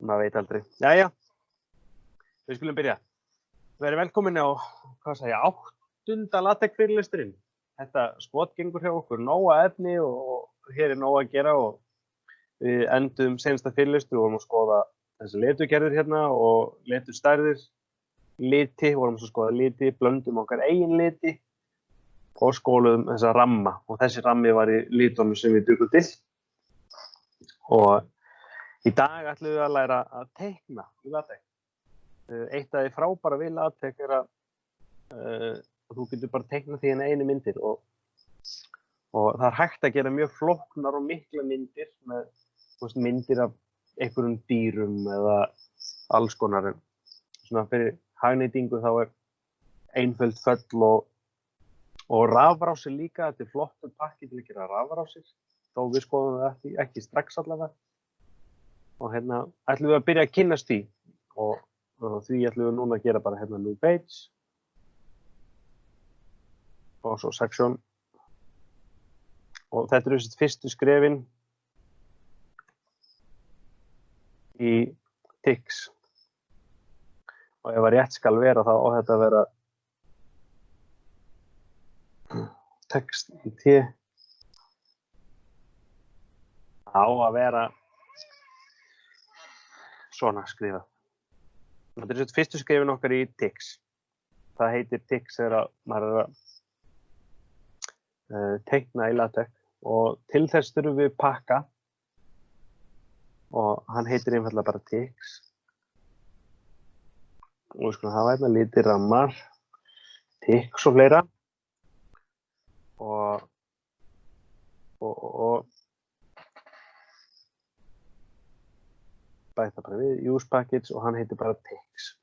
maður veit aldrei. Jæja, við skulum byrja. Verið velkomin á, áttunda LaTeX-fyrirlesturinn. Þetta skotgengur hjá okkur, nóga efni og hér nóg að gera og við endum seinasta fyrirlestur og vorum að skoða þessi leturgerðir hérna og leturstærðir, liti, vorum að skoða liti, blöndum okkar eigin liti og skóluðum þessa ramma og þessi rammi var í litunum sem við bjuggum til. Og í dag ætlum við að læra að teikna í LaTeX. Eitt af því frábæra við LaTeX að þú getur bara teiknað því einu myndir og það er hægt að gera mjög flóknar og mikla myndir með myndir af einhverjum dýrum eða alls konar. Svona fyrir hagnýtingu þá er einföld föll og rafrásir líka. Þetta er flottur pakki til að gera rafrásir, þó við skoðum það ekki strax allavega. Og hérna ætlum við að byrja að kynnast því og því ætlum við núna að gera bara hérna new page og svo section. Og þetta eru þessi fyrstu skrefin í TIX. Og ef að rétt skal vera þá á þetta að vera text í T. Á að vera svona skrifað. Þetta eru þessi fyrstu skrefin okkar í TIX. Það heitir TIX þegar maður er að teikna í LaTeX og til þess þurfum við pakka og hann heitir einfaldlega bara TIX og við skulum hafa hérna litir, rammar, TIX og fleira og bæta bara við use package og hann heitir bara TIX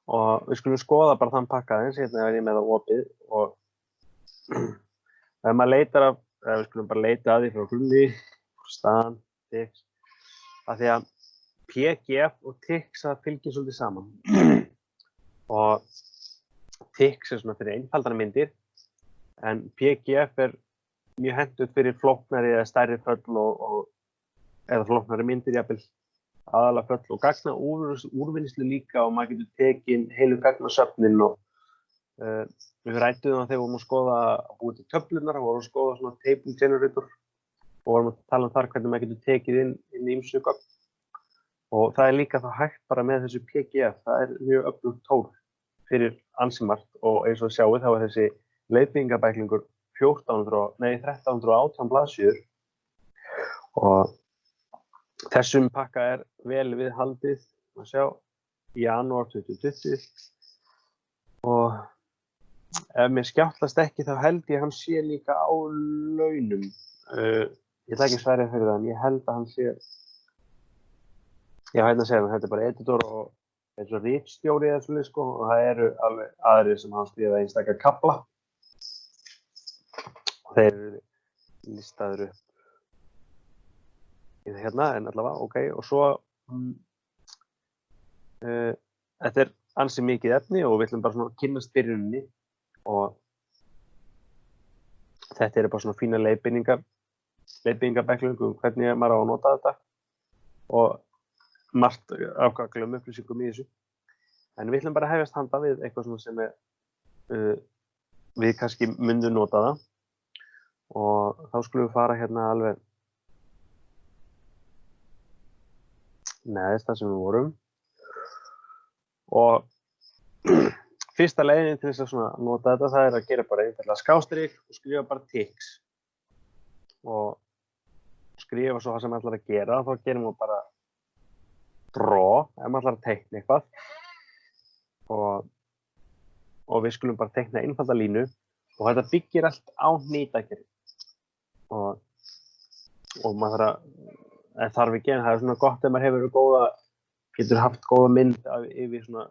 og við skulum skoða bara þann pakka aðeins, hérna er ég með það opið og ef maður leitar við skulum bara leita að því frá grunni, staðan, TIX, af því að PGF og TIX það fylgir svolítið saman. Og TIX er svona fyrir einfaldara myndir, en PGF er mjög hentugt fyrir flóknari eða stærri föll eða flóknari myndir, jafnvel aðalega föll og gagna úrvinnslu líka og maður getur tekið heilu gagnasöfnin og við rædduðum þegar við vorum að skoða að búið til töflunar og vorum að skoða svona table generator og vorum að tala þar hvernig maður getur tekið inn í ýmsu gögn. Og það er líka þá hægt bara með þessu PGF, það er mjög öflugt tól fyrir ansi margt og eins og sjáið þá er þessi leiðbeiningabæklingur 1318 blaðsíður og þessum pakka er vel við haldið, að sjá, í janúar 2020 og ef mér skjáttlast ekki þá held ég að hann sé líka á launum. Ég ætla ekki að sverja fyrir það en ég held að hann sé, já hérna segir hann, þetta er bara editor og eins og ritstjóri eða svolítið sko og það eru alveg aðrir sem hann skrifa einstaka kafla og þeir eru listaður upp í það hérna en allavega, ok, og svo þetta er ansi mikið efni og við ætlum bara svona að kynnast byrjuninni og þetta eru bara svona fína leiðbeiningabæklingum hvernig maður á að nota þetta og margt afganglegum upplýsingum í þessu. En við ætlum bara að hefjast handa við eitthvað svona sem við kannski myndum nota það og þá skulum við fara hérna alveg neðst það sem við vorum og fyrsta leiðin til þess að nota þetta það er að gera bara einfaldlega skástrik og skrifa bara TIX og skrifa svo það sem maður ætlar að gera þá gerum við bara draw ef maður ætlar að teikna eitthvað og við skulum bara teikna einfalda línu og þetta byggir allt á hnýtakerfi og maður þarf ekki en það er svona gott ef maður getur haft góða mynd yfir svona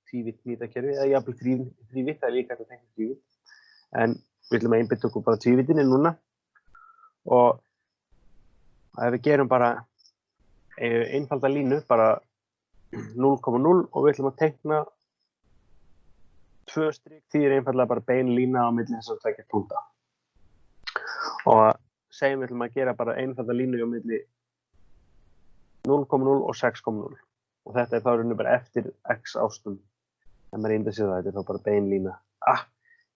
tvívitt hnýtakerfi eða jafnvel þrívitt, það er líka hægt að teikna þrívitt en við ætlum að einbeita okkur bara tvívittinni núna og ef við gerum bara einfalda línu bara 0,0 og við ætlum að teikna 2 strik því er einfaldlega bara bein lína á milli þessar tveggja punkta og segjum við ætlum að gera bara einfalda línu á milli 0,0 og 6,0 og þetta þá rauninu bara eftir x ástum ef maður ímyndar sér það, þetta þá bara bein lína.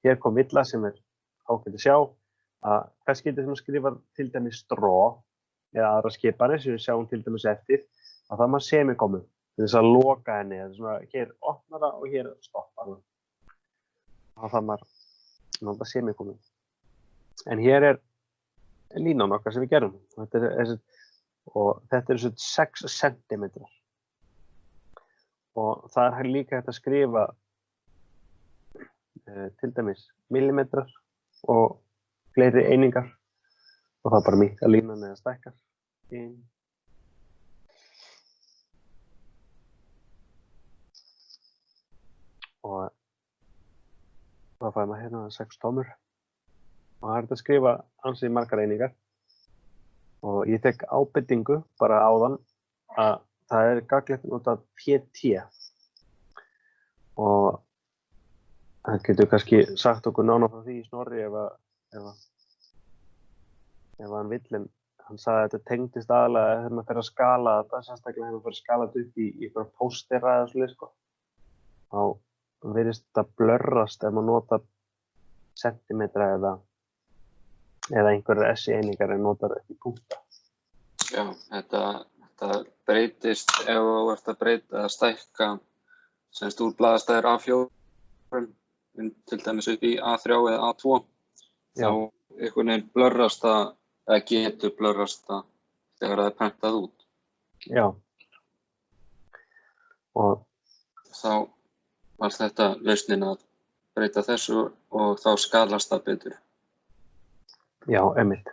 Hér kom villa sem ágætt að sjá að hvers getur sem skrifar til dæmis straw eða aðra skipanir sem við sjáum til dæmis eftir að það maður semikomu til þess að loka henni, þetta svona hér opnar það og hér stoppar það. Það maður nota semikomu. En hér línan okkar sem við gerum og þetta er 6 cm og það líka hægt að skrifa til dæmis millimetrar og fleiri einingar og það bara minnkar línan eða stækkar. Og það fær maður hérna 6 tómur og það er hægt að skrifa ansi margar einingar og ég tek ábendingu bara áðan að það er gagnlegt að nota PT og það getur kannski sagt okkur nánar frá því í Snorri ef hann vill, en hann sagði að þetta tengdist aðalega þegar maður fer að skala þetta, sérstaklega þegar maður fer að skala þetta upp í einhverja póstera eða svoleiðis sko. Þá virðist þetta blörrast ef maður notar sentimetra eða einhverjar SI-einingar en notar ekki punkta. Já, þetta breytist ef þú ert að breyta eða stækka semst úr blaðastæður A4 til dæmis upp í A3 eða A2 þá einhvern veginn blörrast það eða getur blörrast það þegar það er prentað út. Já. Og þá var þetta lausnin að breyta þessu og þá skalast það betur. Já, einmitt.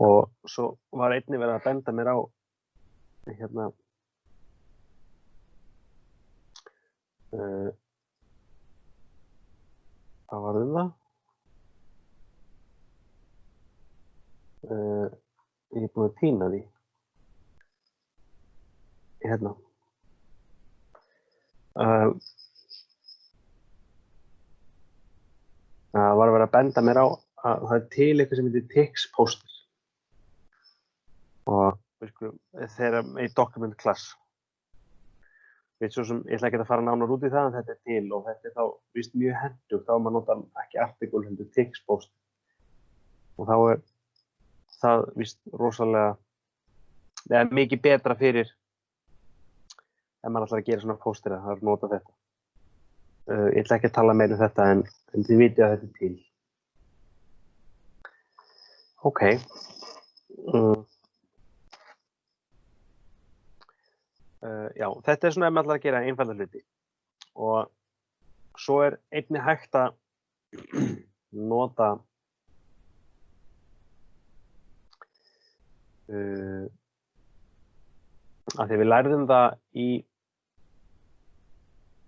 Og svo var einnig verið að benda mér á hérna hvað var það? Ég búinn að týna því. Hérna. Það var verið að benda mér á að það er til eitthvað sem heitir TIX-póster og við skulum þeirra í document class. Ég ætla ekki að fara nánar út í það en þetta er til og þetta er þá víst mjög hentugt, þá maður nota ekki article heldur TIX-póster og þá er það víst rosalega eða mikið betra fyrir ef maður ætlar að gera svona póstera, það er að nota þetta. Ég ætla ekki að tala meira um þetta en þið vitið að þetta er til. Ok. Já, þetta er svona ef maður ætlar að gera einfalda hluti og svo er einnig hægt að nota af því við lærðum það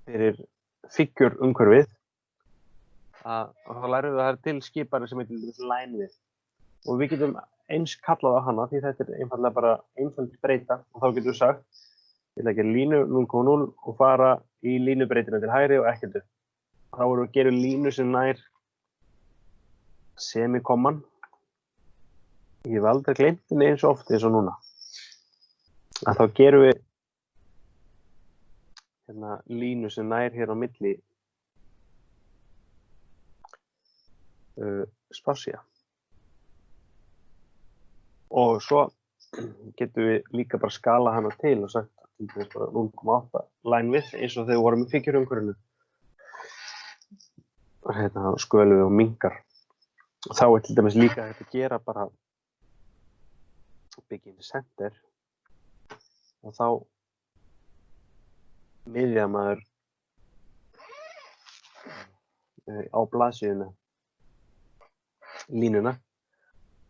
fyrir figure umhverfið að þá lærðum við að það er til skipari sem heitir line width og við getum eins kallað á hana því þetta er einfallega bara einföld breyta og þá getum við sagt ég ætla að gera línu 0,0 og fara í línubreytina til hægri og ekkert upp. Þá erum við að gera línu sem nær semikomman. Ég hef aldrei gleymt henni eins og oft eins og núna. Að þá gerum við hérna línu sem nær hér á milli spásía. Og svo getum við líka bara skala hana til og sagt til þess bara 0,8 line width eins og þegar við vorum í figure umhverfinu. Hérna skölum við og minnkar. Og þá er til dæmis líka hægt að gera bara begin center og þá miðja maður á blaðsíðuna línuna.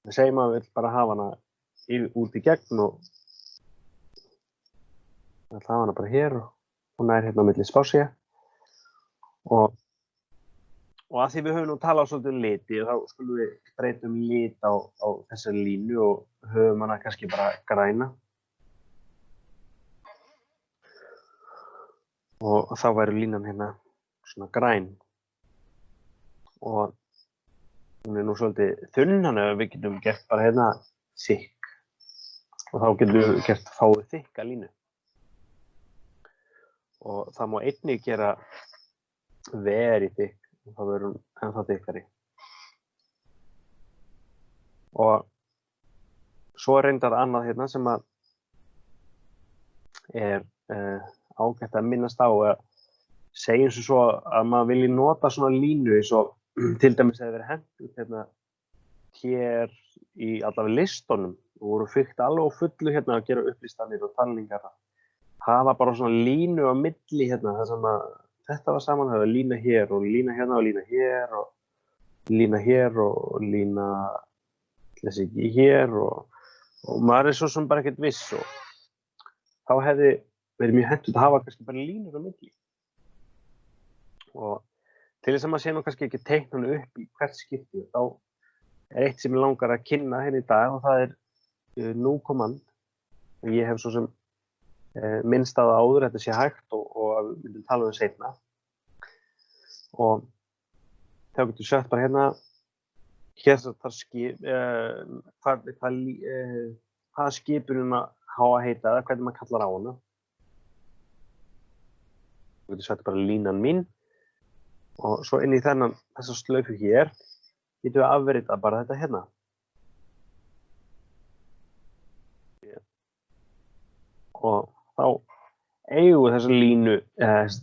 Það segir maður vill bara hafa hana út í gegn og það hafa hana bara hér og hún er hérna á milli spásía og að því við höfum nú talað svolítið um liti þá skulum við breyta um lit á þessari línu og höfum hana kannski bara græna og þá væri línan hérna svona græn og hún er nú svolítið þunn þannig að við getum gert bara hérna þykk og þá getum við gert fáið þykka línu. Og það má einnig gera very þykk, þá verður hún ennþá þykkari. Og svo reyndar annað hérna sem að ágætt að minnast á að segjum svo að maður vilji nota svona línu eins og til dæmis hefur verið hentugt hérna hér í allavega listunum og voru fyllt alveg á fullu hérna að gera upplistanir og talningar. Hafa bara svona línu á milli hérna þar sem að þetta var samanhæfð, lína hér og lína hérna og lína hér og lína hér og lína þessi ekki hér og maður svo sem bara ekkert viss og þá hefði verið mjög hentugt að hafa kannski bara línur á milli. Og til þess að maður sé nú kannski ekki teikna hann upp í hvert skipti, þá eitt sem ég langar að kynna hérna í dag og það new command. Ég hef svo sem minnst á það áður, þetta sé hægt og við myndum tala um seinna. Og þá getur við sett bara hérna, hér þarf hvað skipunina á að heita eða hvernig maður kallar á hana. Við getum sett bara línan mín og svo inn í þessa slaufu hér getum við afritað bara þetta hérna. Og þá eigum við þessa línu,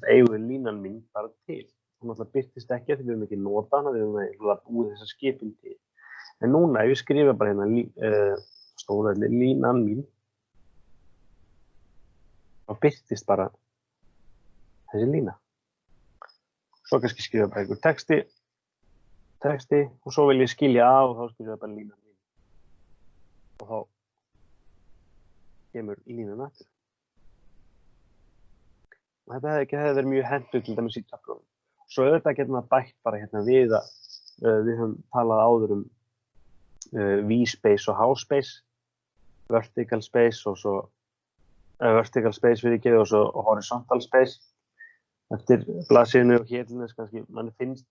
eigum við línan mín bara til. Hún náttúrulega birtist ekki því við höfum ekki notað hana, við höfum búið þessa skipun til. En núna ef ég skrifa bara hérna stóðarli línan mín, þá birtist bara þessi lína. Svo kannski skrifa bara einhver texti og svo vil ég skilja af og þá skrifa bara línan mín. Og þá kemur línan aftur. Og þetta hefði verið mjög hentugt til dæmis í töflunum. Svo auðvitað getum við bætt bara hérna við að við höfum talað áður V-space og H-space, vertical space og svo vertical space fyrirgefið og svo horizontal space. Eftir blaðsíðunni og hér kannski mann finnst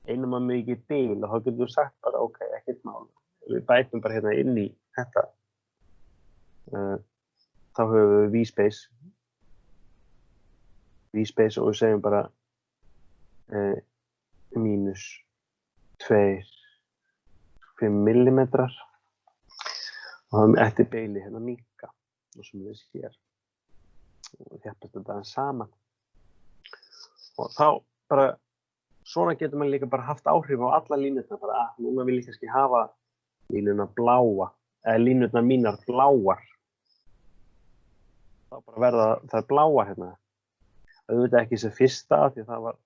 einum að mikið bil og þá getum við sagt bara ok, ekkert mál. Við bætum bara hérna inn í þetta. Þá höfum við V-space og við segjum bara mínus 2,5 millimetrar og þá eftir beili hérna minnka og sem við sér og þjappast þetta aðeins saman og þá bara svona getur maður líka bara haft áhrif á alla línurnar bara núna vil ég kannski hafa línuna bláa eða línurnar mínar bláar þá bara verða það bláar hérna auðvitað ekki sem fyrsta því það var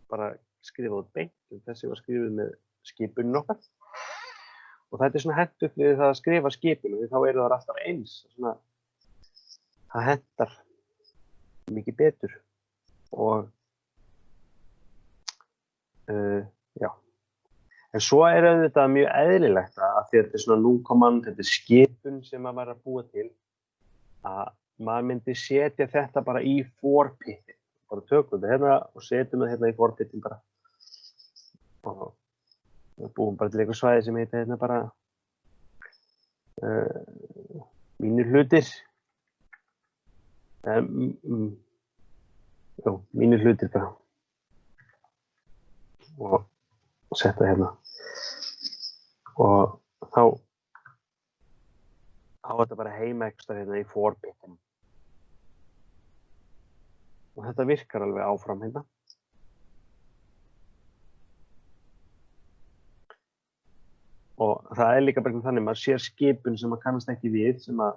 bara skrifað beint þessi var skrifið með skipunin okkar og þetta svona hentugt við það að skrifa skipinu því þá eru það alltaf eins svona það hentar mikið betur og já en svo auðvitað mjög eðlilegt að því þetta svona new command þetta skipun sem maður var að búa til að maður myndi setja þetta bara í forpittin bara tökum þetta hérna og setjum þetta hérna í forpittin bara og við búum bara til eitthvað svæði sem heitir hérna bara mínir hlutir mínir hlutir bara og setja hérna og þá á þetta bara heima ekstra hérna í forpittin og þetta virkar alveg áfram hérna og það líka bara þannig maður sér skipun sem maður kannast ekki við sem að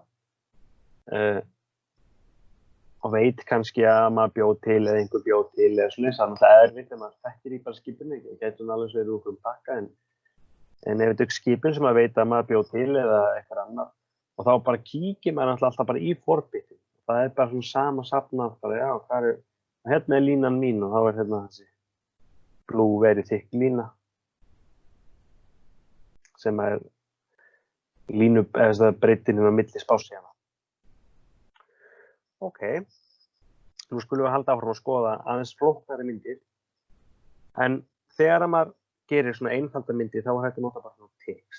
og veit kannski að maður bjóð til eða einhver bjóð til eða svona það er erfitt þegar maður þekkir í bara skipun ekki það getur alveg verið úr pakka en ef þetta er skipun sem maður veit að maður bjóð til eða eitthvað annar og þá bara kíkir maður alltaf bara í forbitin það er bara svona sama safnað bara já, hérna er línan mín og þá er hérna þessi blue very thick lína sem er línu eða breiddin hérna milli spásíðana. Ok, nú skulum við halda áfram að skoða aðeins flóknari myndir en þegar maður gerir svona einfalda myndir þá er hægt að nota bara svona tics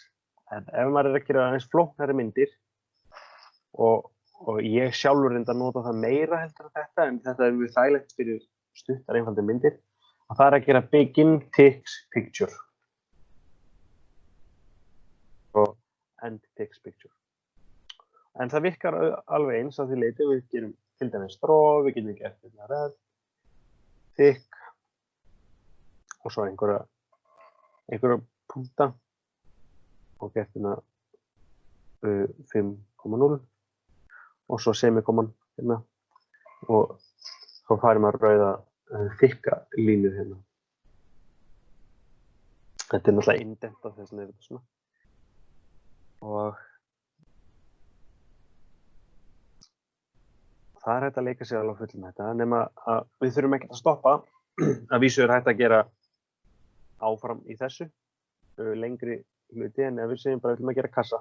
en ef maður er að gera aðeins flóknari myndir og ég sjálfur reyndar nota það meira heldur en þetta, en þetta er mjög þægilegt fyrir stuttar einfaldir myndir. Og það er að gera begin takes picture og end takes picture. En það virkar alveg eins að því leyti. Við gerum til dæmis draw, við getum gert hérna red, thick og svo einhverja punkta og gert hérna 5,0 og svo semikomman hérna og þá færum við rauða þykka línu hérna. Þetta er náttúrulega indentað þess vegna er þetta svona. Og það er hægt að leika sér alveg full með þetta, nema að við þurfum ekkert að stoppa. Að vísu er hægt að gera áfram í þessu, lengri hluti, en ef við segjum bara að við ætlum að gera kassa.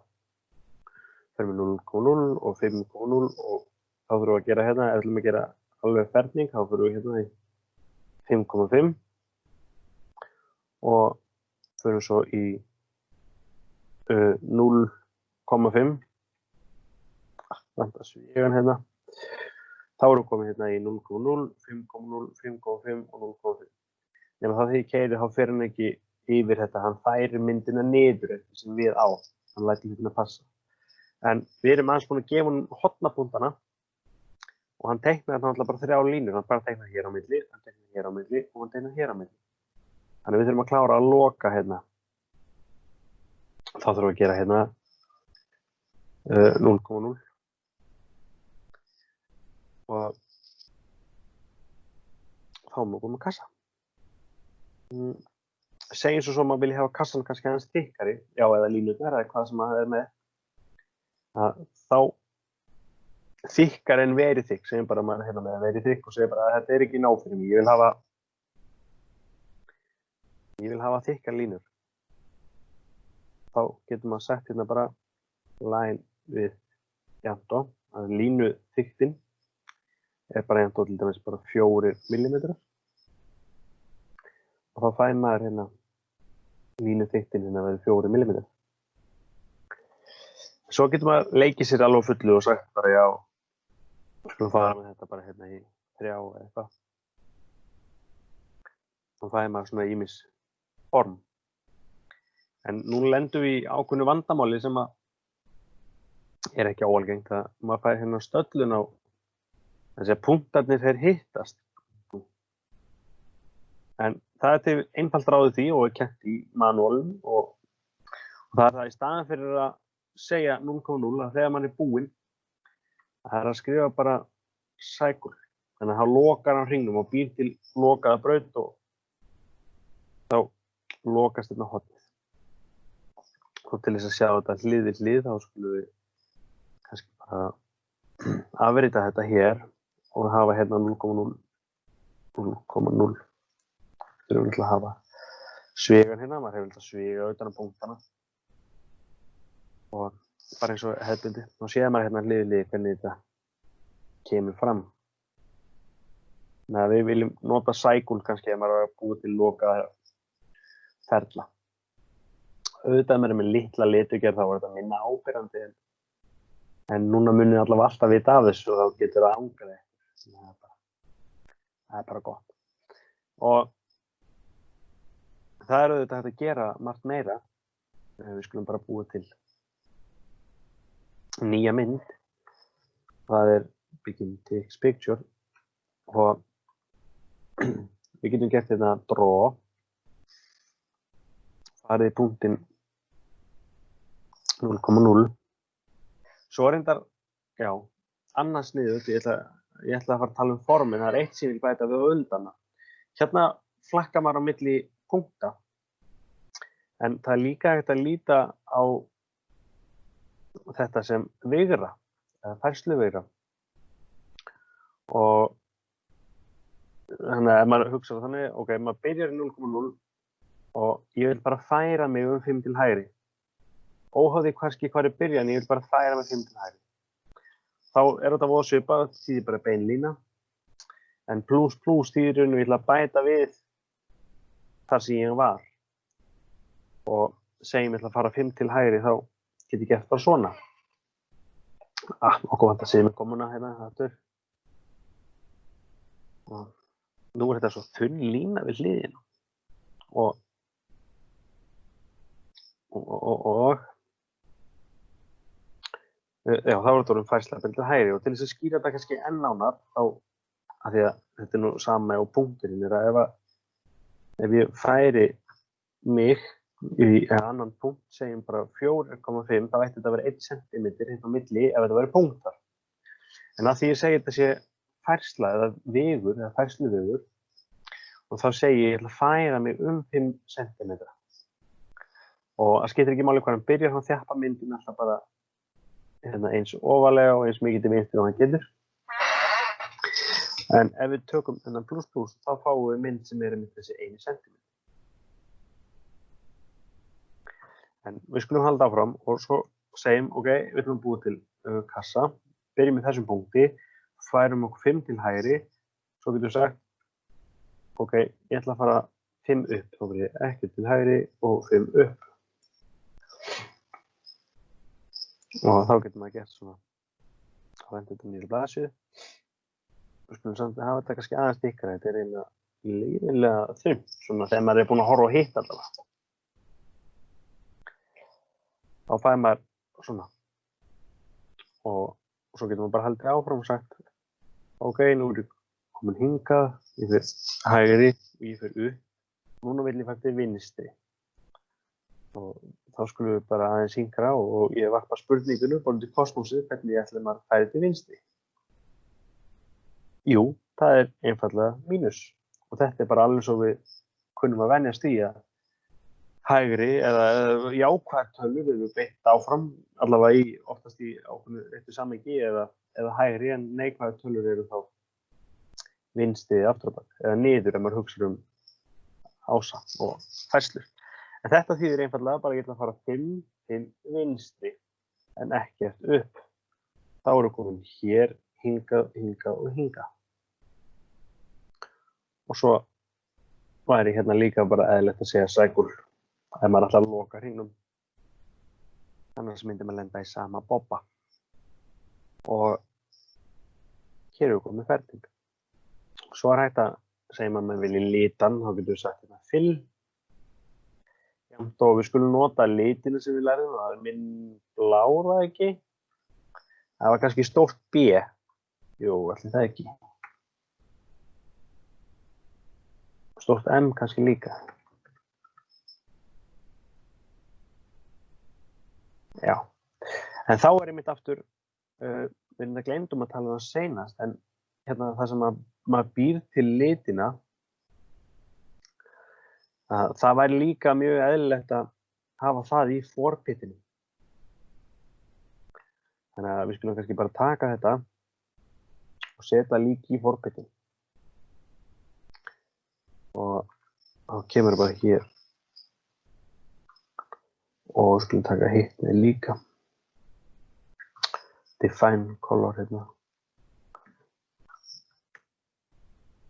Förum við 0,0 og 5,0 og þá þurfum við að gera hérna, ef við ætlum að gera alveg ferning, þá förum við hérna í 5,5 og förum svo í 0,5. Vanda svígan hérna. Þá erum við komið hérna í 0,0, 5,0, 5,5 og 0,5. Nefnum það þegar ég keyri, þá fer hann ekki yfir þetta, hann færir myndina niður eftir sem við á. Hann lætur hlutina passa. En við erum aðeins búin að gefa hann hotnapunktana og hann teiknar náttúrulega bara 3 línur. Hann bara teiknar hér á milli, hann teiknar hér á milli og hann teiknar hér á milli. Þannig við þurfum að klára að loka hérna. Þá þurfum við að gera hérna 0,0. Og þá erum við komið með kassa. Segjum svo maður vilja hafa kassan kannski aðeins þykkari, já eða línurnar eða hvað sem maður er með. Þá þykkar en very thick, segjum bara maður hérna með very thick og segjum bara að þetta er ekki nóg fyrir mig, ég vil hafa þykkar línur. Þá getur maður sett hérna bara line við jafntó, að línu þykktin er bara jafntó til dæmis bara 4 mm. Og þá fær maður hérna línu þykktin hérna verið 4 mm. Svo getur maður leikið sér alveg fullu og sagt bara já, skulum fara með þetta bara hérna í 3 eða eitthvað. Þá fær maður svona ýmis form. En nú lendum við í ákveðnu vandamáli sem að er ekki óalgengt, að maður fær hérna stöllun á þessi að punktarnir þeir hittast. En það er til einfalt ráðið því og er kennt í manúalum og það er það í staðan fyrir að segja 0,0 að þegar mann er búinn, það er að skrifa bara cycle. Þannig að það lokar á hringnum og býr til lokaða braut og þá lokast þetta hotnið. Og til þess að sjá þetta hlið við hlið þá skulum við kannski bara afrita þetta hér og hafa hérna 0,0. Þurfum við að hafa svigan hérna, maður hefur alltaf sviga utan á punktana. Og bara eins og hefðbundi, þá séð maður hérna hlið við hlið hvernig þetta kemur fram. Þannig að við viljum nota cycle kannski ef maður er að búa til lokaða ferla. Auðvitað maður er með litla litugerð þá er þetta minna áberandi en núna munið allavega alltaf vita af þessu og þá getur það angrað eitthvað. Það er bara gott. Og það er auðvitað hægt að gera margt meira. Við skulum bara búa til nýja mynd. Það er begin takes picture og við getum gert hérna draw. Farið í punktinn 0,0. Svo reyndar, já, annars sniðugt, ég ætla að fara að tala um formin, það er eitt sem ég vil bæta við á undanna. Hérna flakkar maður á milli punkta, en það er líka hægt að líta á þetta sem vigra, eða færsluvigra. Og þannig að ef maður hugsa þannig, ok, maður byrjar í 0,0 og ég vil bara færa mig 5 til hægri. Óháð því kannski hvar ég byrja, en ég vil bara færa mig 5 til hægri. Þá er þetta voða svipað, þýðir bara beinlína. En plus þýðir ég vil að bæta við þar sem ég var. Og segjum ég ætla að fara 5 til hægri, þá get ég gert bara svona. Okkur vantar semikomuna hérna aftur. Og nú þetta svo þunn lína við hliðina. Og já, þá var þetta færsla til hægri og til þess að skýra þetta kannski enn nánar þá, af því að þetta nú sama á punkturinn að ef ég færi mig í annan punkt, segjum bara 4,5, þá ætti þetta að vera 1 cm hérna á milli ef þetta væri punktar. En að því ég segi þetta sé færsla eða vegur, eða færsluvegur, og þá segi ég ætla að færa mig 5 cm. Og það skiptir ekki máli hvað hann byrjar, hann þjappa myndin alltaf bara eins ofalega og eins mikið til vinstri og hann getur. En ef við tökum þennan pluss, þá fáum við mynd sem einmitt þessi 1 cm. En við skulum halda áfram og svo segjum, ok, við ætlum að búa til kassa, byrjum í þessum punkti, færum okkur 5 til hægri, svo getum við sagt, ok, ég ætla að fara 5 upp, þá byrjum ég ekki til hægri og 5 upp. Og þá getur maður gert svona, þá vendur þetta nýra blaðsíðu. Við skulum samt að hafa þetta kannski aðeins stikkara, þetta eiginlega þunnt, svona þegar maður búinn að horfa á hitt allavega. Þá fær maður svona. Og svo getur maður bara haldið áfram og sagt, ok, nú er ég komin hingað, ég fer hægri og ég fer upp. Núna vil ég faktir vinstri. Og þá skulum við bara aðeins hinkra og ég varpa spurningunum bara til kosmosið hvernig ég ætla maður að færi til vinstri. Jú, það er einfaldlega mínus. Og þetta er bara alveg svo við kunnum að venjast í að hægri eða jákvæðar tölur eru beitt áfram, allavega oftast í ákveðnu réttu samhengi eða hægri, en neikvæðar tölur eru þá vinstri aftur á bak eða niður ef maður hugsar ása og færslur. En þetta þýðir einfaldlega bara að ég ætla að fara 5 til vinstri en ekkert upp. Þá erum við komin hér, hingað og hingað. Og svo væri hérna líka bara eðlilegt að segja cycle ef maður ætlar að loka hringnum. Annars myndi maður lenda í sama bobba. Og hér erum við komin ferdig. Svo er hægt að segja maður vilji litan, þá getur við sagt hérna fill. Og við skulum nota litina sem við lærðum, það er minn blára ekki. Það var kannski stórt B. Jú, allir það ekki. Stórt M kannski líka. Já, en þá er einmitt aftur, við gleymdum að tala um það seinast, en hérna það sem maður býr til litina, það væri líka mjög eðlilegt að hafa það í forpitinu. Þannig að við skulum kannski bara taka þetta og setja líka í forpitinu. Og þá kemur bara hér. Og við skulum taka hitt með líka. Define color hérna.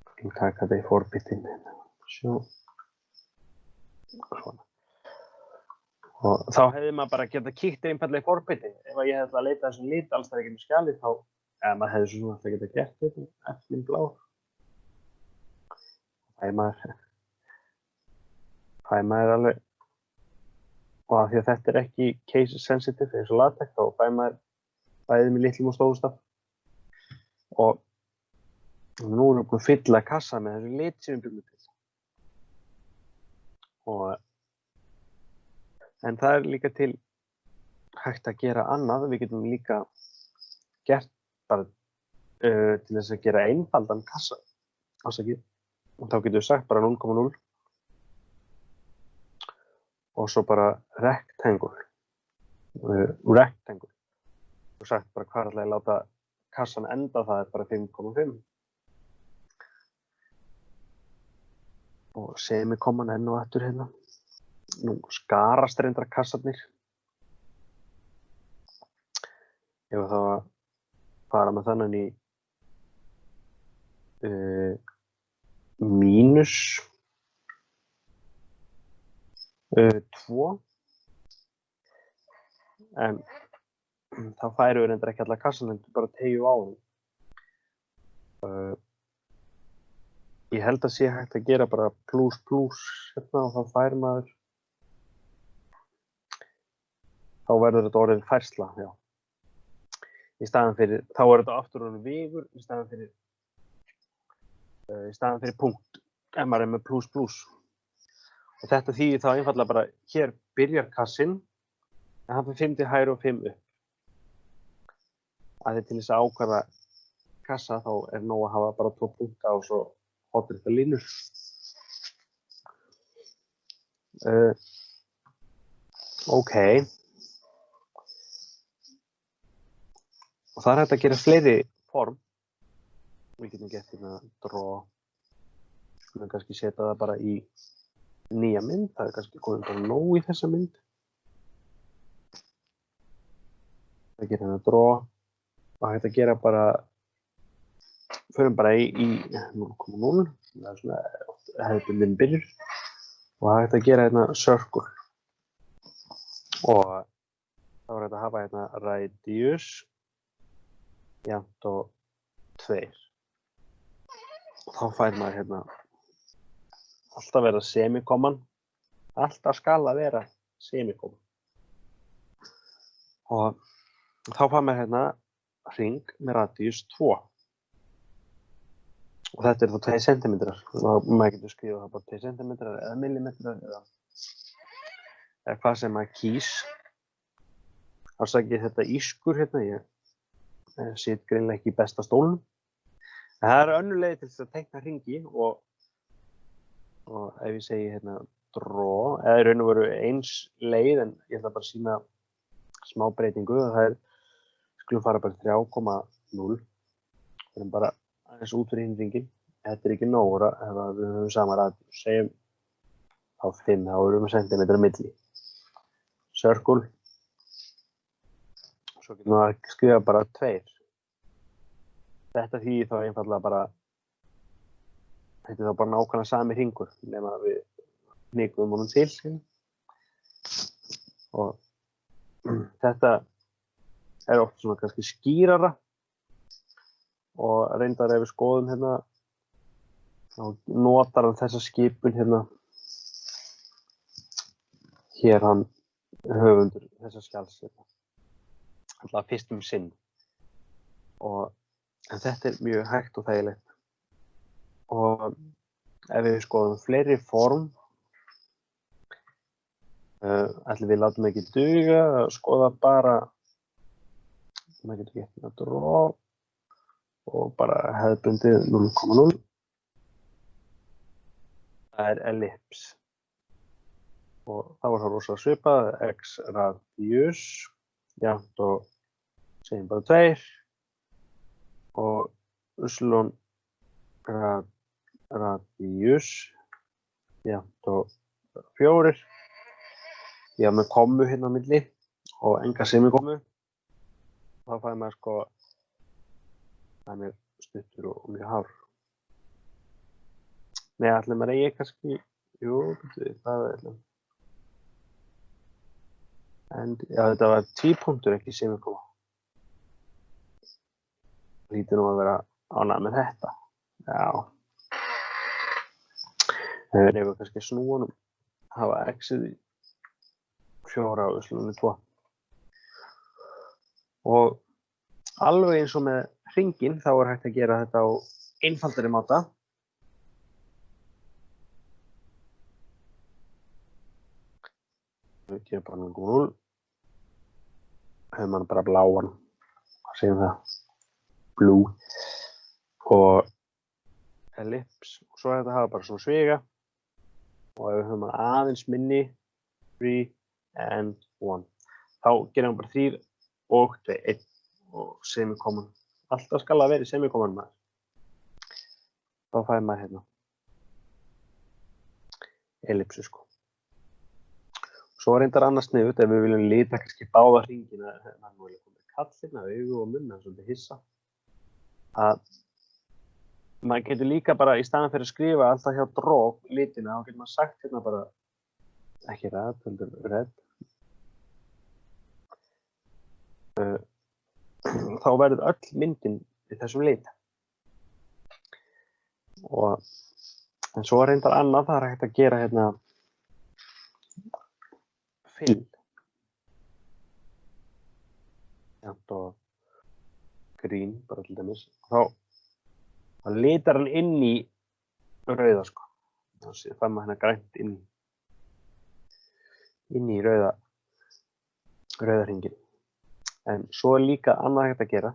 Við skulum taka þetta í forpitinu. Sjó. Svona. Og þá hefði maður bara getað kíkt einfallega í forpitinn. Ef ég hefði að leita þessum lit alls það ekki með skjalið þá, maður hefði svona alltaf getað gert þetta, eftir blá. Fæ maður alveg, og af því að þetta er ekki case sensitive eins og latex, þá fæ maður bæðið með litlum og stóðustaf. Og nú erum við búin að fylla kassa með þessu lit sem við byggjum til. En það er líka til hægt að gera annað. Við getum líka gert bara til þess að gera einfaldan kassa. Og þá getum við sagt bara 0,0 og svo bara rectangle. Og sagt bara hvað ætla ég að láta kassan enda, það er bara 5,5. Og semikomman enn og aftur hérna. Nú skarast reyndar kassarnir. Ef þá að fara með þannig í mínus 2. En þá færum við reyndar ekki alla kassan, heldur bara teygju á hann. Ég held að sé hægt að gera bara plus hérna og þá fær maður. Þá verður þetta orðið færsla, já. Í staðan fyrir, þá er þetta aftur orðið vigur, í staðan fyrir punkt, ef maður er með plus. Og þetta þýðir þá einfallega bara, hér byrjar kassinn, en hann fyrir 5 til hægri og 5 upp. Að því til þess að ákvarða kassa, þá er nóg að hafa bara 2 punkta og svo hotrittar línur. Ok. Og það er hægt að gera fleiri form. Við getum gett hérna draw. Við getum kannski setja það bara í nýja mynd. Það er kannski komið bara nóg í þessa mynd. Það getur hérna draw. Og hægt að gera bara, förum bara í 0,0. Það er svona hefðbundin byrjur. Og hægt að gera hérna circle. Og þá er hægt að hafa hérna radius. Jafnt og 2. Og þá fær maður hérna alltaf vera semikoman. Alltaf skal að vera semikoman. Og þá fær maður hérna hring með radius 2. Og þetta er þá 2 cm. Og maður getur skrifað það bara 2 cm eða millimetrar eða hvað sem maður kýs. Þá sagði ég þetta ískur hérna. Ég sitt greinilega ekki í besta stólnum. En það er önnur leið til þess að teikna hringi og ef ég segi hérna draw, eða í raun og veru eins leið, en ég ætla bara að sýna smá breytingu. Það er, skulum fara bara 3,0. Við erum bara aðeins út fyrir hinn hringinn. Þetta er ekki nóg, ef við höfum sama radius. Segjum á 5, þá erum við centimetra milli. Circle. Svo getum við að skrifa bara 2. Þetta þýðir þá einfallega bara, þetta er þá bara nákvæmlega sami hringur, nema við hnikum honum til. Og þetta er oft svona kannski skýrara. Og reyndar ef við skoðum hérna, þá notar hann þessa skipun hérna. Hér hann höfundur þessa skjals hérna. Alltaf fyrst sinn. En þetta er mjög hægt og þægilegt. Og ef við skoðum fleiri form, ætlum við látum ekki duga að skoða bara, maður getur gett hérna draw og bara hefðbundið 0,0. Það er ellipse. Og þá er það rosa svipað, x radius, jafnt og segjum bara 2. Og y radius, jafnt og 4. Ég hafa með kommu hérna á milli og enga semikomu. Þá fæði maður sko, það er mjög stuttur og mjög hár. Nei, allir maður eigi kannski, jú, það er allir. En já, þetta var 2 punktur, ekki semikoma. Lítur nú að vera ánægð með þetta. Já. Ef við kannski snúanum, hafa x-ið í 4 og y-ið 2. Og alveg eins og með hringinn, þá er hægt að gera þetta á einfaldari máta. Við gerum bara 0,0. Hefur mann bara bláan. Hvað segjum það? Blue. Og ellipse. Og svo er þetta að hafa bara svona sviga. Og ef við höfum aðeins minni 3 and 1. Þá gerum við bara 3 og 2, 1 og semikoman. Alltaf skal það vera í semikoman maður. Þá fæði maður hérna ellipsu sko. Svo er reyndar annars sniðugt ef við viljum lita kannski báða hringina, það er nú komið kallina, augu og munn, það er svolítið hissa. Að maður getur líka bara í staðan fyrir að skrifa alltaf hjá draw litina, þá getur maður sagt hérna bara ekki red, heldur red. þá verður öll myndin í þessum lit. En svo reyndar annað, það hægt að gera hérna fill. Jafnt og grín, bara til dæmis. Þá litar hann inn í rauða, sko. Þá fær maður hérna grænt inn í rauða hringinn. En svo er líka annað hægt að gera.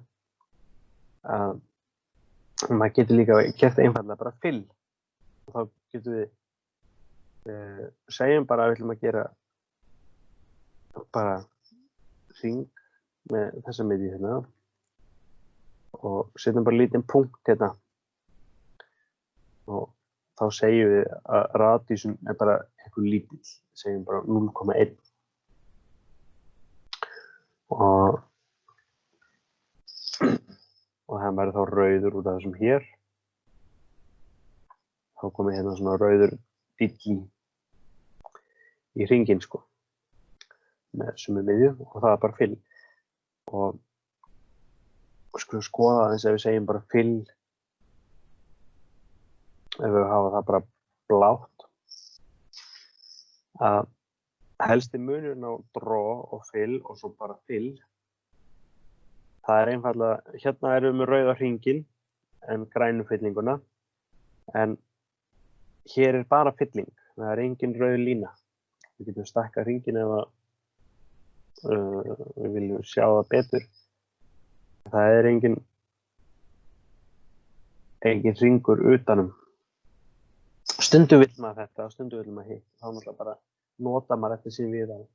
Maður getur líka gert einfaldlega bara fill. Og þá getum við segjum bara að við ætlum að gera bara hring með þessa miðju hérna og setjum bara lítinn punkt hérna og þá segjum við að radíusun er bara eitthvað lítill, segjum bara 0,1 og það verður þá rauður út af þessum hér. Þá komið hérna svona rauður bíll í hringinn, sko, með sömu miðju og það er bara fill. Og skulum skoða aðeins ef við segjum bara fill, ef við hafa það bara blátt, að helsti munurinn á draw og fill og svo bara fill, það er einfaldlega, hérna erum við með rauða hringinn en grænu fyllinguna, en hér er bara fylling, það er engin rauð lína. Við getum stakkað hringinn ef við viljum sjá það betur. Það er engin hringur utanum. Stundum vill maður þetta og stundum vill maður hitt. Þá náttúrulega bara nota maður eftir sín við það.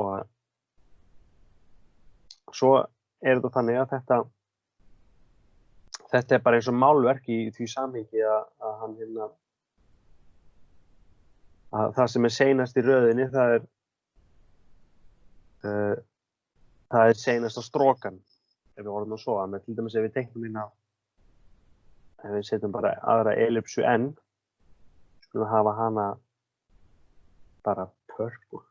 Og svo er þetta þannig að þetta er bara eins og málverk í því samhengi að hann hérna að það sem er seinast í röðinni það er seinast á strokan, ef við orðum að svo, með til dæmis ef við teiknum hérna, ef við setjum bara aðra ellipsu n, skulum hafa hana bara purple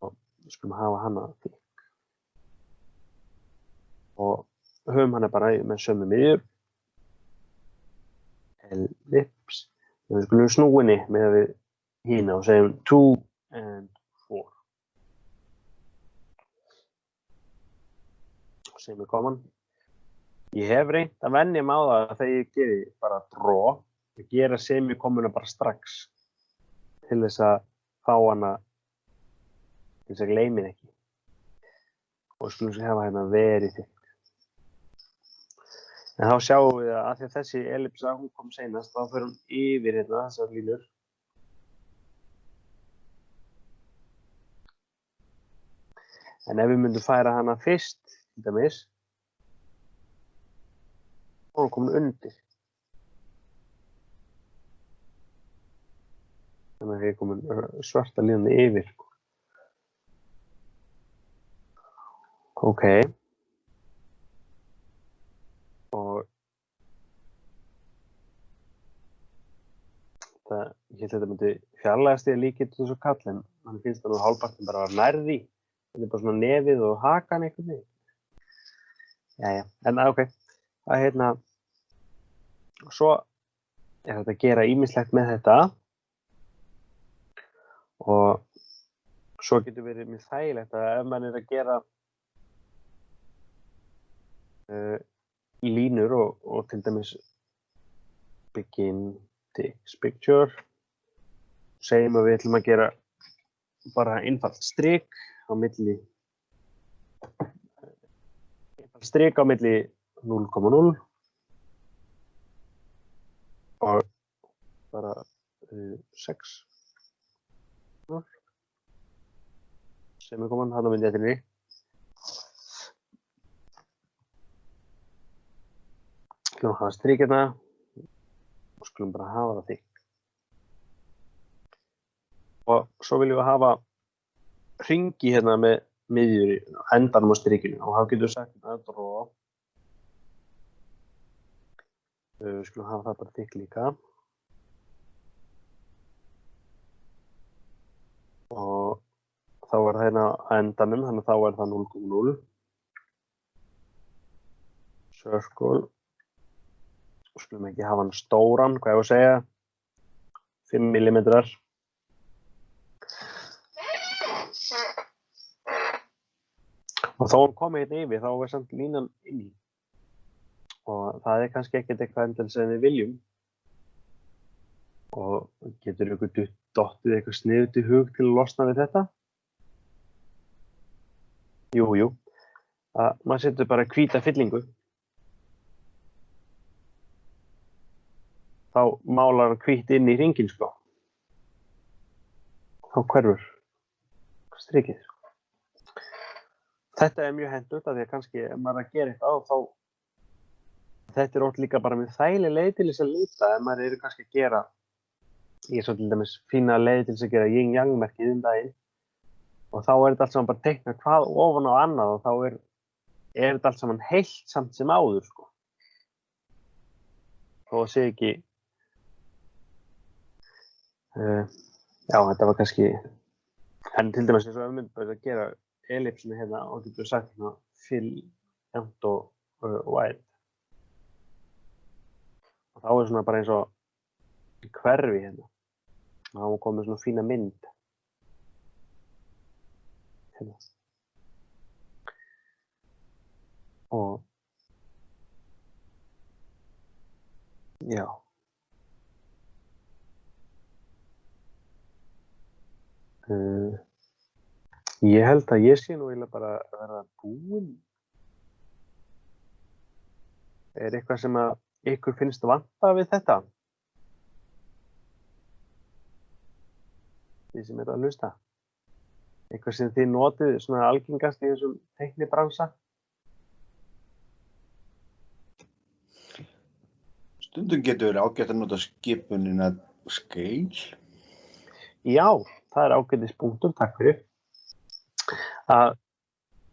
og skulum hafa hana þykk og höfum hana bara með sömu miðju, ellips, við skulum snúa henni með við hina og segjum 2 and 4. Semikolon. Ég hef reynt að venja mig á það að þegar ég geri bara draw, að gera semikolona bara strax til þess að fá hana, til þess að gleymi henni ekki. Og skulum svo hafa hérna very thick. En þá sjáum við að því að þessi ellipsa, hún kom seinast, þá fyrir hún yfir hérna þessar línur. En ef við myndum færa hana fyrst, til dæmis, þá er hún komin undir. Þannig að við erum komin svarta línan yfir. Ok. Og ég held að þetta myndi fjarlægast ég líka til þessu kall, en hann finnst það nú hálfpartin bara að nærði. Þetta er bara svona nefið og hakan einhvern veginn. Jæja, en ok. Það hérna, svo er þetta að gera ýmislegt með þetta og svo getur verið mjög þægilegt að ef mann er að gera línur og til dæmis begin takes picture, segjum að við ætlum að gera bara einfalt strik á milli 0,0 og bara 6 semikolon, þarna myndi ég til því. Skulum hafa strik hérna og skulum bara hafa það þykk. Og svo viljum við hafa hringi hérna með miðjur í endanum á strikinu og þá getum við sagt að draw. Við skulum hafa það bara þykk líka. Og þá er það hérna á endanum, þannig að þá er það 0,0. Circle. Skulum ekki hafa hann stóran, hvað ég að segja? 5 millimetrar. Og þó hann komið hérna yfir, þá er samt línan inn í. Og það er kannski ekkert eitthvað endilega sem við viljum. Og getur ykkur dottið eitthvað sniðugt í hug til að losna við þetta? Jú. Maður setur bara hvíta fyllingu. Þá málar hann hvítt inn í hringinn, sko. Þá hverfur strikið. Þetta er mjög hentugt af því að kannski ef maður er að gera eitthvað þá þetta er oft líka bara með þægileg leið til þess að líta ef maður eru kannski að gera ég er svo til dæmis fína leið til þess að gera yin-yang merkið daginn og þá er þetta allt saman bara teikna hvað ofan á annað og þá er þetta allt saman heilt samt sem áður sko. Þó að sé ekki já þetta var kannski en til dæmis eins og ef við myndum að gera ellipsinu hérna og getur sagt hérna fill, end og wide. Og þá er svona bara eins og hverfi hérna. Og þá komið svona fína mynd. Hérna. Og já. Ég held að ég sé nú eiginlega bara að vera búinn. Er eitthvað sem að ykkur finnst vanta við þetta? Þið sem eru að hlusta. Eitthvað sem þið notið svona algengast í þessum teiknibransa? Stundum getur verið ágætt að nota skipunina scale. Já, það er ágætis punktur, takk fyrir. Að